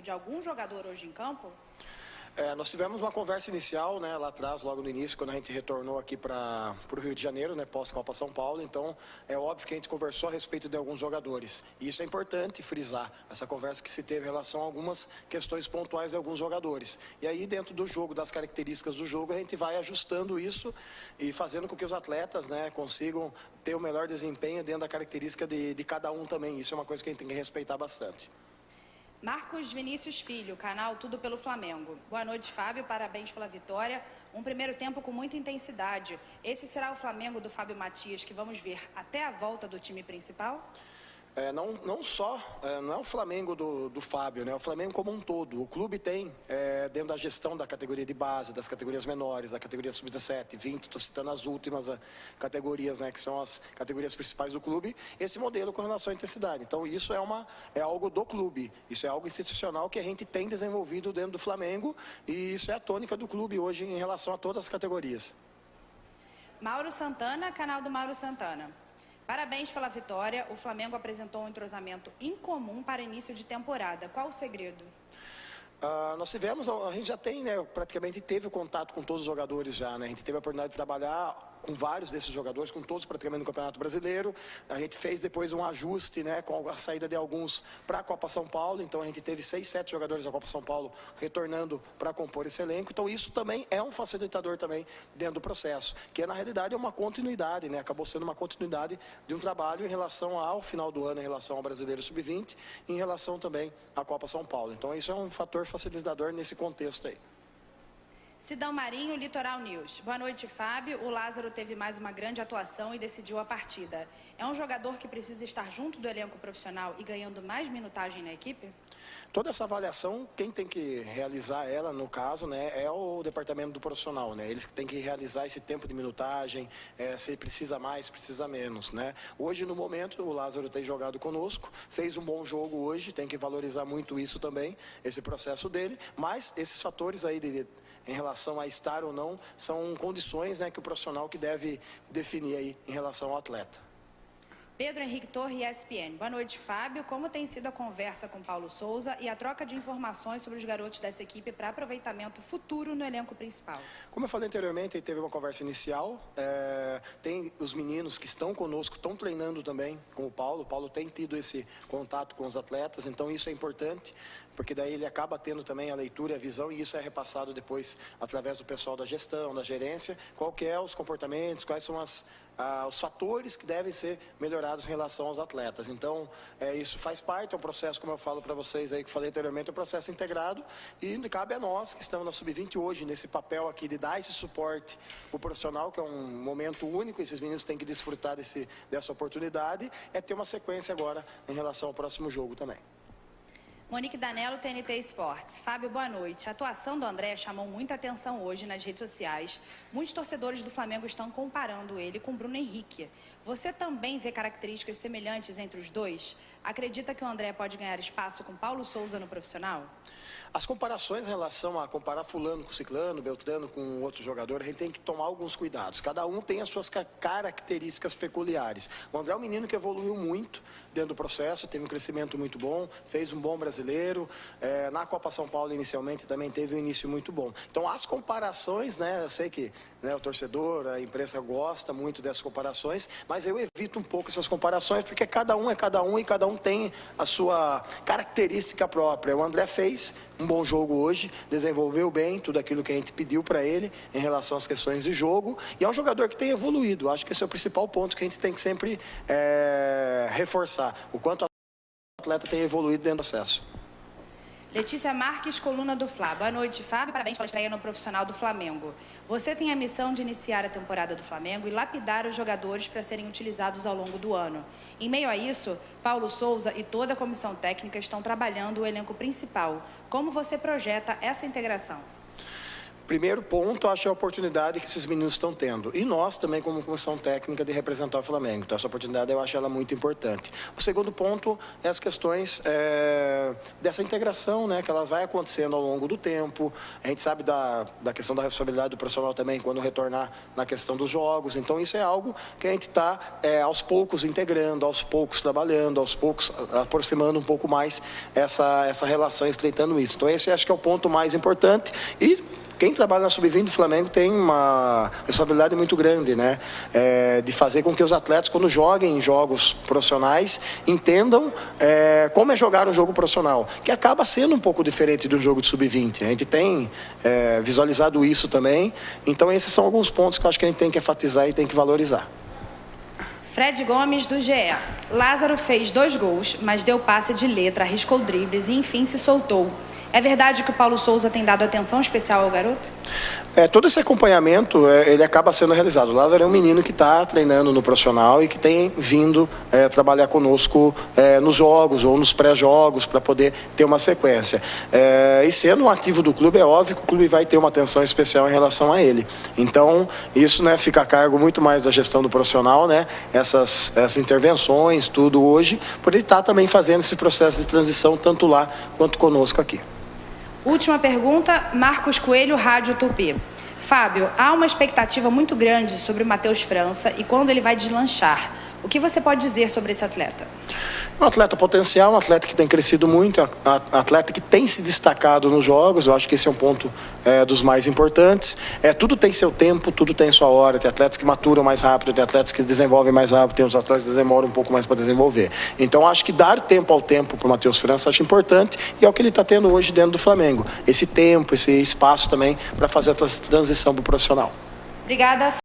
comprometimento de algum jogador hoje em campo? Nós tivemos uma conversa inicial, né, lá atrás, logo no início, quando a gente retornou aqui para o Rio de Janeiro, né, pós-Copa São Paulo. Então, é óbvio que a gente conversou a respeito de alguns jogadores. E isso é importante frisar, essa conversa que se teve em relação a algumas questões pontuais de alguns jogadores. E aí, dentro do jogo, das características do jogo, a gente vai ajustando isso e fazendo com que os atletas, né, consigam ter o melhor desempenho dentro da característica de cada um também. Isso é uma coisa que a gente tem que respeitar bastante. Marcos Vinícius Filho, canal Tudo pelo Flamengo. Boa noite, Fábio. Parabéns pela vitória. Um primeiro tempo com muita intensidade. Esse será o Flamengo do Fábio Matias que vamos ver até a volta do time principal? Não é o Flamengo do Fábio, né? É o Flamengo como um todo. O clube tem, dentro da gestão da categoria de base, das categorias menores, da categoria sub-17, 20, estou citando as últimas categorias, né? Que são as categorias principais do clube, esse modelo com relação à intensidade. Então, isso é algo do clube, isso é algo institucional que a gente tem desenvolvido dentro do Flamengo e isso é a tônica do clube hoje em relação a todas as categorias. Mauro Santana, canal do Mauro Santana. Parabéns pela vitória. O Flamengo apresentou um entrosamento incomum para início de temporada. Qual o segredo? A gente já tem, né, praticamente teve o contato com todos os jogadores já, né? A gente teve a oportunidade de trabalhar com vários desses jogadores, com todos praticamente no Campeonato Brasileiro. A gente fez depois um ajuste, né, com a saída de alguns para a Copa São Paulo. Então a gente teve 6, 7 jogadores da Copa São Paulo retornando para compor esse elenco. Então isso também é um facilitador também dentro do processo, que na realidade é uma continuidade, né? Acabou sendo uma continuidade de um trabalho em relação ao final do ano, em relação ao Brasileiro Sub-20, em relação também à Copa São Paulo. Então isso é um fator facilitador nesse contexto aí. Sidão Marinho, Litoral News. Boa noite, Fábio. O Lázaro teve mais uma grande atuação e decidiu a partida. É um jogador que precisa estar junto do elenco profissional e ganhando mais minutagem na equipe? Toda essa avaliação, quem tem que realizar ela, no caso, né, é o departamento do profissional, né? Eles que têm que realizar esse tempo de minutagem, se precisa mais, precisa menos, né? Hoje, no momento, o Lázaro tem jogado conosco, fez um bom jogo hoje, tem que valorizar muito isso também, esse processo dele, mas esses fatores aí em relação a estar ou não, são condições, né, que o profissional que deve definir aí em relação ao atleta. Pedro Henrique Torre, ESPN. Boa noite, Fábio. Como tem sido a conversa com Paulo Souza e a troca de informações sobre os garotos dessa equipe para aproveitamento futuro no elenco principal? Como eu falei anteriormente, teve uma conversa inicial. Tem os meninos que estão conosco, estão treinando também com o Paulo. O Paulo tem tido esse contato com os atletas, então isso é importante, porque daí ele acaba tendo também a leitura e a visão, e isso é repassado depois através do pessoal da gestão, da gerência, qual que é os comportamentos, quais são os fatores que devem ser melhorados em relação aos atletas. Então, isso faz parte, é um processo, como eu falo para vocês aí, que eu falei anteriormente, é um processo integrado, e cabe a nós que estamos na Sub-20 hoje, nesse papel aqui de dar esse suporte para o profissional, que é um momento único, esses meninos têm que desfrutar dessa oportunidade, ter uma sequência agora em relação ao próximo jogo também. Monique Danello, TNT Esportes. Fábio, boa noite. A atuação do André chamou muita atenção hoje nas redes sociais. Muitos torcedores do Flamengo estão comparando ele com Bruno Henrique. Você também vê características semelhantes entre os dois? Acredita que o André pode ganhar espaço com Paulo Souza no profissional? As comparações em relação a comparar fulano com ciclano, beltrano com outro jogador, a gente tem que tomar alguns cuidados. Cada um tem as suas características peculiares. O André é um menino que evoluiu muito dentro do processo, teve um crescimento muito bom, fez um bom brasileiro. Na Copa São Paulo, inicialmente, também teve um início muito bom. Então, as comparações, né, eu sei que, né, o torcedor, a imprensa gosta muito dessas comparações, mas eu evito um pouco essas comparações, porque cada um é cada um e cada um tem a sua característica própria. O André fez um bom jogo hoje, desenvolveu bem tudo aquilo que a gente pediu para ele em relação às questões de jogo, e é um jogador que tem evoluído. Acho que esse é o principal ponto que a gente tem que sempre reforçar, o quanto o atleta tem evoluído dentro do processo. Letícia Marques, coluna do Fla. Boa noite, Fábio. Parabéns pela estreia no profissional do Flamengo. Você tem a missão de iniciar a temporada do Flamengo e lapidar os jogadores para serem utilizados ao longo do ano. Em meio a isso, Paulo Souza e toda a comissão técnica estão trabalhando o elenco principal. Como você projeta essa integração? Primeiro ponto, acho a oportunidade que esses meninos estão tendo. E nós também, como comissão técnica, de representar o Flamengo. Então, essa oportunidade eu acho ela muito importante. O segundo ponto é as questões dessa integração, né, que elas vai acontecendo ao longo do tempo. A gente sabe da questão da responsabilidade do profissional também, quando retornar na questão dos jogos. Então, isso é algo que a gente está, aos poucos, integrando, aos poucos trabalhando, aos poucos aproximando um pouco mais essa relação, estreitando isso. Então, esse acho que é o ponto mais importante. E quem trabalha na Sub-20 do Flamengo tem uma responsabilidade muito grande, né? De fazer com que os atletas, quando joguem em jogos profissionais, entendam como é jogar um jogo profissional, que acaba sendo um pouco diferente de um jogo de Sub-20. A gente tem visualizado isso também. Então, esses são alguns pontos que eu acho que a gente tem que enfatizar e tem que valorizar. Fred Gomes, do GE. Lázaro fez 2 gols, mas deu passe de letra, arriscou dribles e, enfim, se soltou. É verdade que o Paulo Souza tem dado atenção especial ao garoto? Todo esse acompanhamento, ele acaba sendo realizado. O Lázaro é um menino que está treinando no profissional e que tem vindo trabalhar conosco nos jogos ou nos pré-jogos para poder ter uma sequência. E sendo um ativo do clube, é óbvio que o clube vai ter uma atenção especial em relação a ele. Então, isso, né, fica a cargo muito mais da gestão do profissional, né, essas intervenções, tudo hoje, por ele estar também fazendo esse processo de transição tanto lá quanto conosco aqui. Última pergunta, Marcos Coelho, Rádio Tupi. Fábio, há uma expectativa muito grande sobre o Matheus França e quando ele vai deslanchar. O que você pode dizer sobre esse atleta? Um atleta potencial, um atleta que tem crescido muito, um atleta que tem se destacado nos jogos. Eu acho que esse é um ponto dos mais importantes. Tudo tem seu tempo, tudo tem sua hora. Tem atletas que maturam mais rápido, tem atletas que desenvolvem mais rápido, tem os atletas que demoram um pouco mais para desenvolver. Então, acho que dar tempo ao tempo para o Matheus França acho importante e é o que ele está tendo hoje dentro do Flamengo. Esse tempo, esse espaço também para fazer a transição para o profissional. Obrigada.